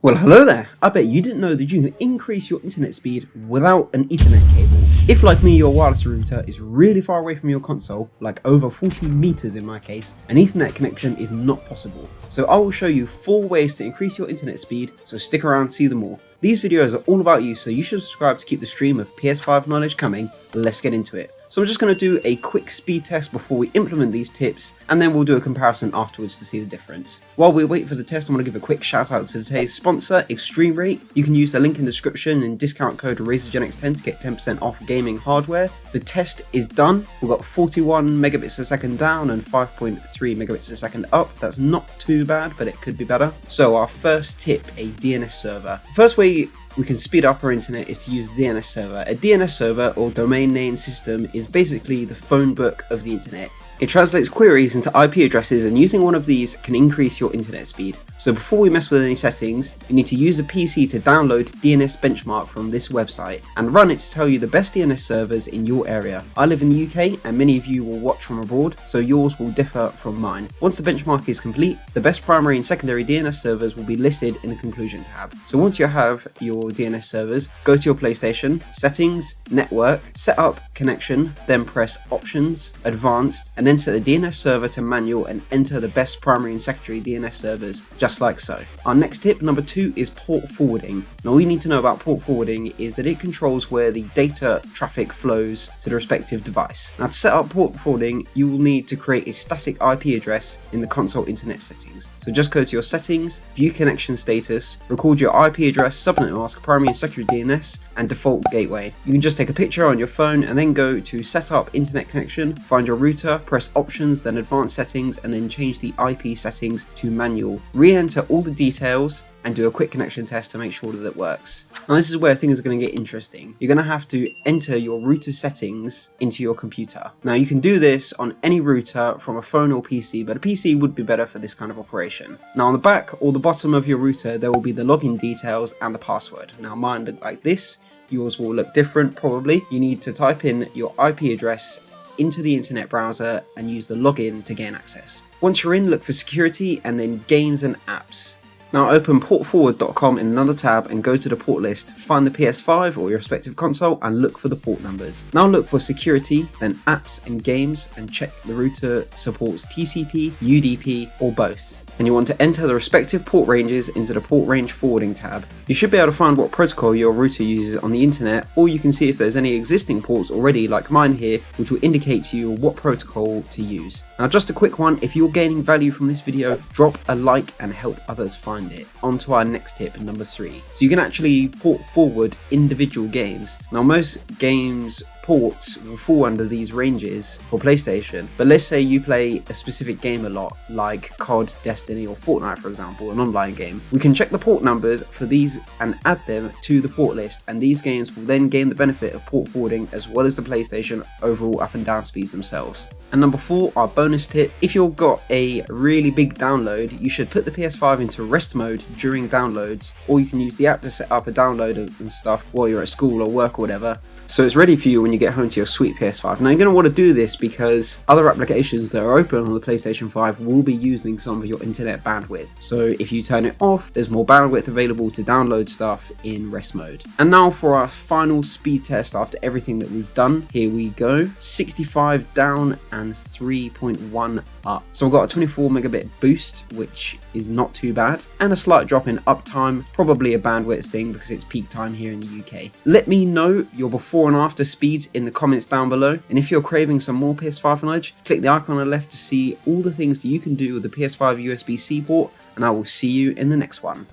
Well, hello there. I bet you didn't know that you can increase your internet speed without an Ethernet cable. If, like me, your wireless router is really far away from your console, like over 40 meters in my case, an Ethernet connection is not possible. So I will show you 4 ways to increase your internet speed, so stick around and see them all. These videos are all about you, so you should subscribe to keep the stream of PS5 knowledge coming. Let's get into it. So I'm just going to do a quick speed test before we implement these tips, and then we'll do a comparison afterwards to see the difference. While we wait for the test, I want to give a quick shout out to today's sponsor, Extreme Rate. You can use the link in the description and discount code RazerGenix10 to get 10% off gaming hardware. The test is done. We've got 41 megabits a second down and 5.3 megabits a second up. That's not too bad, but it could be better. So our first tip, a DNS server. The first way we can speed up our internet is to use a DNS server. A DNS server, or domain name system, is basically the phone book of the internet. It translates queries into IP addresses, and using one of these can increase your internet speed. So before we mess with any settings, you need to use a PC to download DNS benchmark from this website and run it to tell you the best DNS servers in your area. I live in the UK and many of you will watch from abroad, so yours will differ from mine. Once the benchmark is complete, the best primary and secondary DNS servers will be listed in the conclusion tab. So once you have your DNS servers, go to your PlayStation, settings, network, set up connection, then press options, advanced, and then set the DNS server to manual and enter the best primary and secondary DNS servers, just like so. Our next tip, number 2, is port forwarding. Now all you need to know about port forwarding is that it controls where the data traffic flows to the respective device. Now to set up port forwarding, you will need to create a static IP address in the console internet settings. So just go to your settings, view connection status, record your IP address, subnet mask, primary and secondary DNS, and default gateway. You can just take a picture on your phone and then go to set up internet connection, find your router, press options, then advanced settings, and then change the IP settings to manual. Re-enter all the details and do a quick connection test to make sure that it works. Now this is where things are going to get interesting. You're going to have to enter your router settings into your computer. Now you can do this on any router from a phone or PC, but a PC would be better for this kind of operation. Now on the back or the bottom of your router there will be the login details and the password. Now mine look like this, yours will look different probably. You need to type in your IP address into the internet browser and use the login to gain access. Once you're in, look for security and then games and apps. Now open portforward.com in another tab and go to the port list, find the PS5 or your respective console and look for the port numbers. Now look for security, then apps and games, and check the router supports TCP, UDP or both. And you want to enter the respective port ranges into the port range forwarding tab. You should be able to find what protocol your router uses on the internet, or you can see if there's any existing ports already like mine here, which will indicate to you what protocol to use. Now just a quick one, if you're gaining value from this video, drop a like and help others find it. On to our next tip, number 3. So you can actually port forward individual games. Now most games ports will fall under these ranges for PlayStation, but let's say you play a specific game a lot, like COD, Destiny or Fortnite for example, an online game. We can check the port numbers for these and add them to the port list, and these games will then gain the benefit of port forwarding as well as the PlayStation overall up and down speeds themselves. And number 4, our bonus tip, if you've got a really big download, you should put the PS5 into rest mode during downloads, or you can use the app to set up a download and stuff while you're at school or work or whatever, so it's ready for you when you get home to your sweet PS5. Now you're going to want to do this because other applications that are open on the PlayStation 5 will be using some of your internet bandwidth. So if you turn it off, there's more bandwidth available to download stuff in rest mode. And now for our final speed test after everything that we've done. Here we go. 65 down and 3.1 up. So I've got a 24 megabit boost, which is not too bad, and a slight drop in uptime, probably a bandwidth thing because it's peak time here in the UK. Let me know your before and after speeds in the comments down below, and if you're craving some more PS5 knowledge, click the icon on the left to see all the things that you can do with the PS5 USB-C port, and I will see you in the next one.